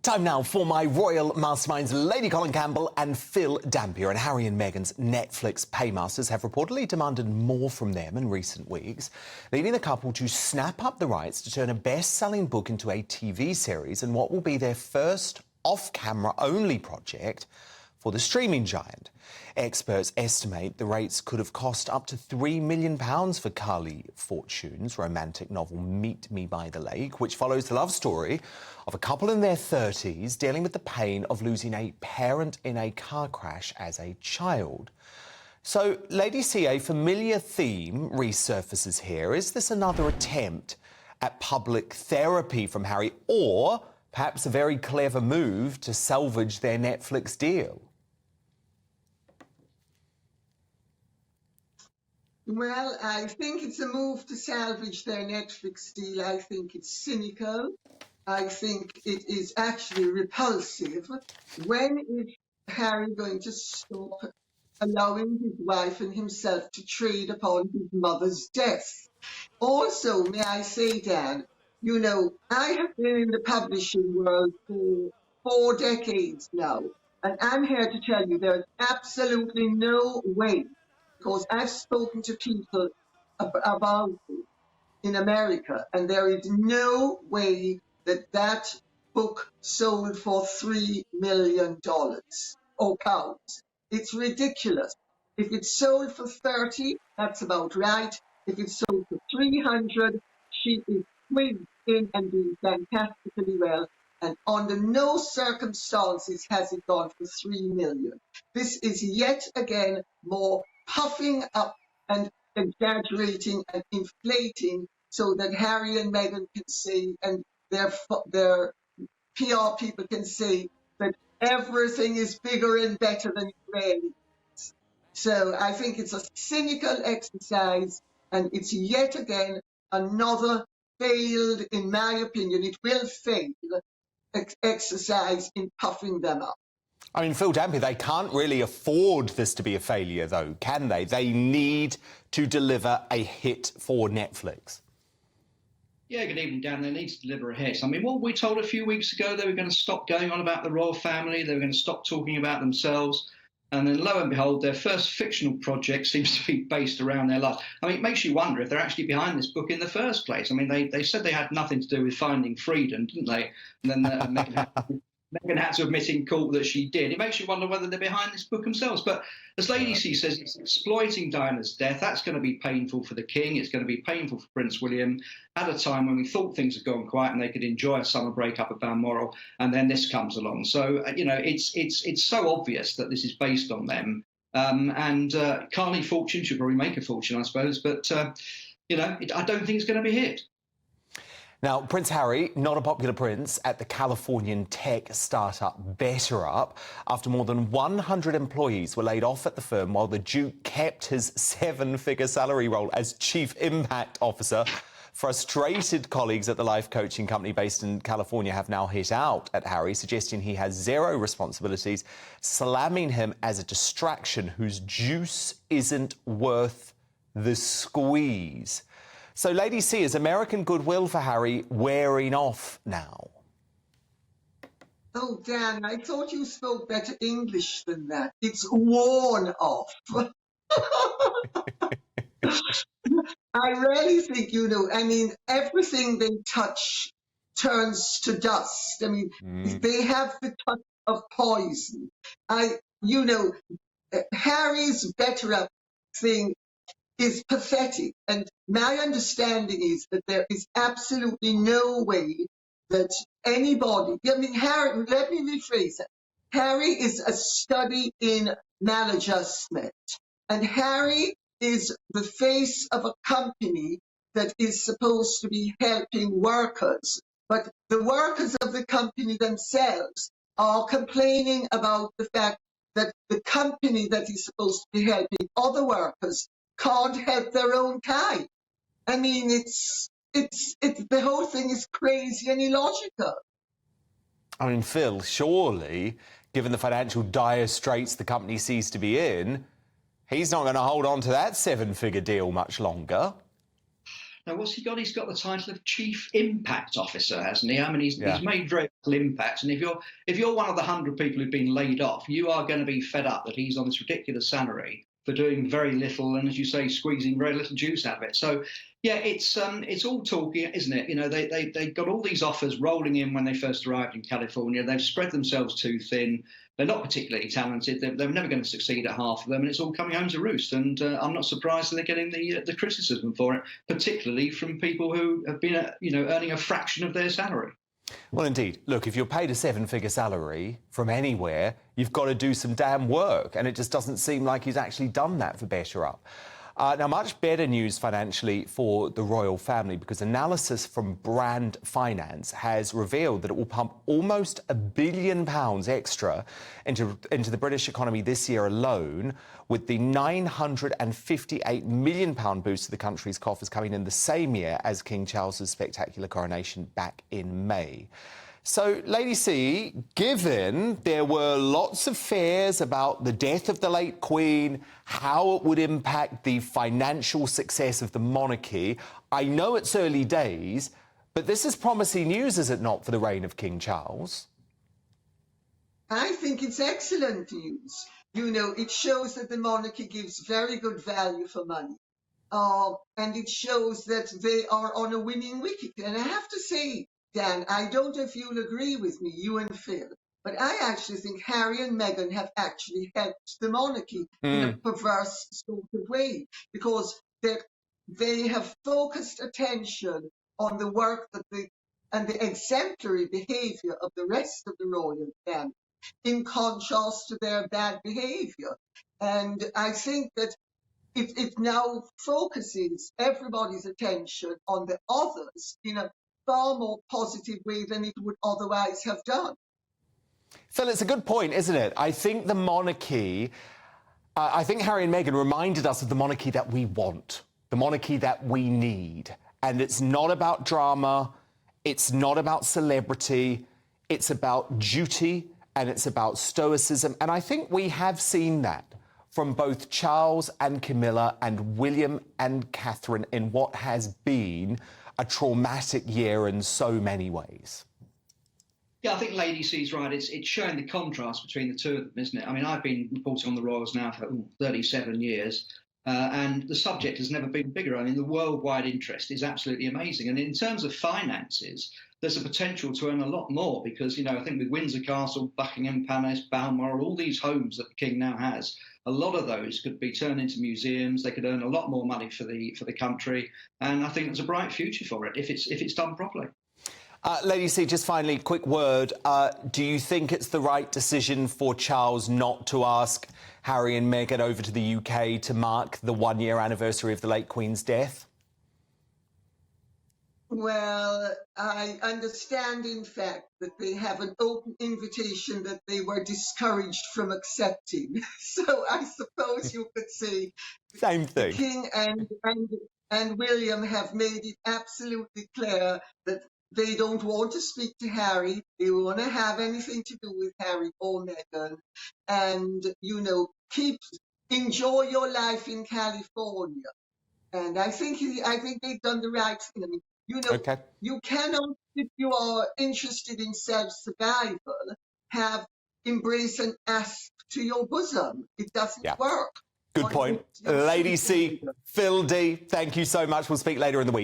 Time now for my royal masterminds, Lady Colin Campbell and Phil Dampier. And Harry and Meghan's Netflix paymasters have reportedly demanded more from them in recent weeks, leading the couple to snap up the rights to turn a best-selling book into a TV series and what will be their first off-camera only project for the streaming giant. Experts estimate the rates could have cost up to £3 million for Carly Fortune's romantic novel Meet Me by the Lake, which follows the love story of a couple in their 30s dealing with the pain of losing a parent in a car crash as a child. So, Lady C, a familiar theme resurfaces here. Is this another attempt at public therapy from Harry, or perhaps a very clever move to salvage their Netflix deal? Well, I think it's a move to salvage their Netflix deal. I think it's cynical. I think it is actually repulsive. When is Harry going to stop allowing his wife and himself to trade upon his mother's death? Also, may I say, Dan, you know, I have been in the publishing world for 4 decades now, and I'm here to tell you there's absolutely no way, because I've spoken to people about it in America, and there is no way that that book sold for $3 million or pounds. It's ridiculous. If it's sold for 30, that's about right. If it's sold for 300, she is squeezed in and doing fantastically well. And under no circumstances has it gone for 3 million. This is yet again more puffing up and exaggerating and inflating so that Harry and Meghan can say, and their PR people can say, that everything is bigger and better than it really is. So I think it's a cynical exercise, and it's yet again another failed, in my opinion, it will fail, exercise in puffing them up. I mean, Phil Dampier, they can't really afford this to be a failure, though, can they? They need to deliver a hit for Netflix. Yeah, good evening, Dan. They need to deliver a hit. I mean, what we told a few weeks ago, they were going to stop going on about the royal family, they were going to stop talking about themselves, and then lo and behold, their first fictional project seems to be based around their life. I mean, it makes you wonder if they're actually behind this book in the first place. I mean, they said they had nothing to do with finding freedom, didn't they? And then Meghan had to admit in court that she did. It makes you wonder whether they're behind this book themselves. But as Lady C says, it's exploiting Diana's death. That's going to be painful for the King. It's going to be painful for Prince William at a time when we thought things had gone quiet and they could enjoy a summer break up at Balmoral, and then this comes along. So, you know, it's so obvious that this is based on them. Carly Fortune should probably make a fortune, I suppose. But, you know, I don't think it's going to be hit. Now, Prince Harry, not a popular prince at the Californian tech startup BetterUp, after more than 100 employees were laid off at the firm while the Duke kept his 7-figure salary role as Chief Impact Officer. Frustrated colleagues at the life coaching company based in California have now hit out at Harry, suggesting he has zero responsibilities, slamming him as a distraction whose juice isn't worth the squeeze. So, Lady C, is American goodwill for Harry wearing off now? Oh, Dan, I thought you spoke better English than that. It's worn off. I really think, you know, I mean, everything they touch turns to dust. I mean, they have the touch of poison. You know, Harry's BetterUp thing is pathetic. And my understanding is that there is absolutely no way that anybody, I mean, Harry, let me rephrase it. Harry is a study in maladjustment. And Harry is the face of a company that is supposed to be helping workers. But the workers of the company themselves are complaining about the fact that the company that is supposed to be helping other workers can't help their own kind. I mean, it's the whole thing is crazy and illogical. I mean, Phil, surely, given the financial dire straits the company seems to be in, he's not going to hold on to that 7-figure deal much longer. Now, what's he got? He's got the title of Chief Impact Officer, hasn't he? I mean, he's made very impact. And if you're one of the 100 people who've been laid off, you are going to be fed up that he's on this ridiculous salary for doing very little, and as you say, squeezing very little juice out of it. So, yeah, it's all talking, isn't it? You know, they got all these offers rolling in when they first arrived in California. They've spread themselves too thin. They're not particularly talented. They're never going to succeed at half of them, and it's all coming home to roost. And I'm not surprised that they're getting the criticism for it, particularly from people who have been, earning a fraction of their salary. Well, indeed. Look, if you're paid a seven-figure salary from anywhere, you've got to do some damn work, and it just doesn't seem like he's actually done that for Better Up. Now, much better news financially for the royal family, because analysis from Brand Finance has revealed that it will pump almost £1 billion extra into the British economy this year alone, with the £958 million boost to the country's coffers coming in the same year as King Charles's spectacular coronation back in May. So, Lady C, given there were lots of fears about the death of the late Queen, how it would impact the financial success of the monarchy, I know it's early days, but this is promising news, is it not, for the reign of King Charles? I think it's excellent news. You know, it shows that the monarchy gives very good value for money. And it shows that they are on a winning wicket. And I have to say, Dan, I don't know if you'll agree with me, you and Phil, but I actually think Harry and Meghan have actually helped the monarchy in a perverse sort of way, because they have focused attention on the work and the exemplary behaviour of the rest of the royal family, in contrast to their bad behaviour. And I think that it now focuses everybody's attention on the others in a far more positive way than it would otherwise have done. Phil, it's a good point, isn't it? I think the monarchy, I think Harry and Meghan reminded us of the monarchy that we want, the monarchy that we need. And it's not about drama, it's not about celebrity, it's about duty and it's about stoicism. And I think we have seen that from both Charles and Camilla and William and Catherine in what has been a traumatic year in so many ways. Yeah, I think Lady C's right. It's showing the contrast between the two of them, isn't it? I mean, I've been reporting on the royals now for 37 years, and the subject has never been bigger. I mean, the worldwide interest is absolutely amazing. And in terms of finances, there's a potential to earn a lot more because, I think with Windsor Castle, Buckingham Palace, Balmoral, all these homes that the King now has, a lot of those could be turned into museums. They could earn a lot more money for the country, and I think there's a bright future for it if it's done properly. Lady C, just finally, quick word. Do you think it's the right decision for Charles not to ask Harry and Meghan over to the UK to mark the one-year anniversary of the late Queen's death? Well, I understand, in fact, that they have an open invitation that they were discouraged from accepting. So I suppose you could say Same thing. The King and William have made it absolutely clear that they don't want to speak to Harry. They want to have anything to do with Harry or Meghan. And, enjoy your life in California. And I think they've done the right thing. I mean, Okay. You cannot, if you are interested in self-survival, embrace an asp to your bosom. It doesn't work. Good point. Lady C, Phil D, thank you so much. We'll speak later in the week.